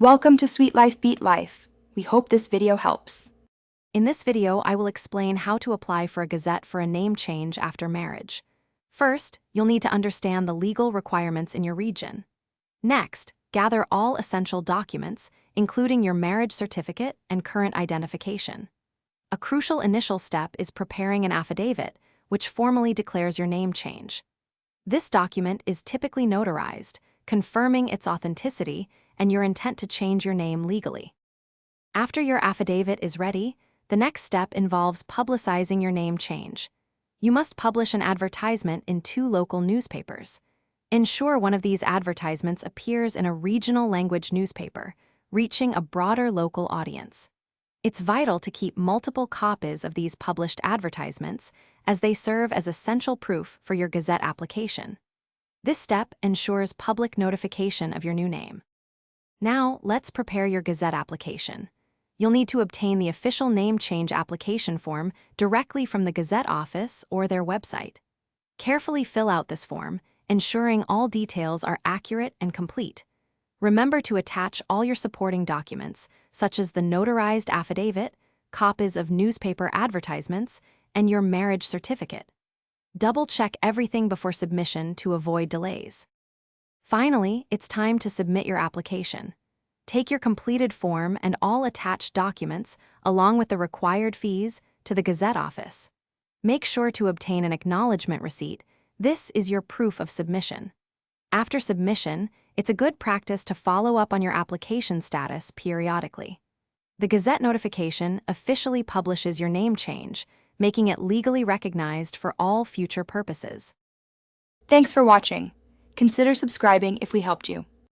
Welcome to Sweet Life Beat Life. We hope this video helps. In this video, I will explain how to apply for a Gazette for a name change after marriage. First, you'll need to understand the legal requirements in your region. Next, gather all essential documents, including your marriage certificate and current identification. A crucial initial step is preparing an affidavit, which formally declares your name change. This document is typically notarized, confirming its authenticity and your intent to change your name legally. After your affidavit is ready, the next step involves publicizing your name change. You must publish an advertisement in 2 local newspapers. Ensure one of these advertisements appears in a regional language newspaper, reaching a broader local audience. It's vital to keep multiple copies of these published advertisements, as they serve as essential proof for your Gazette application. This step ensures public notification of your new name. Now, let's prepare your Gazette application. You'll need to obtain the official name change application form directly from the Gazette office or their website. Carefully fill out this form, ensuring all details are accurate and complete. Remember to attach all your supporting documents, such as the notarized affidavit, copies of newspaper advertisements, and your marriage certificate. Double-check everything before submission to avoid delays. Finally, it's time to submit your application. Take your completed form and all attached documents, along with the required fees, to the Gazette office. Make sure to obtain an acknowledgement receipt. This is your proof of submission. After submission, it's a good practice to follow up on your application status periodically. The Gazette notification officially publishes your name change, making it legally recognized for all future purposes. Thanks for watching. Consider subscribing if we helped you.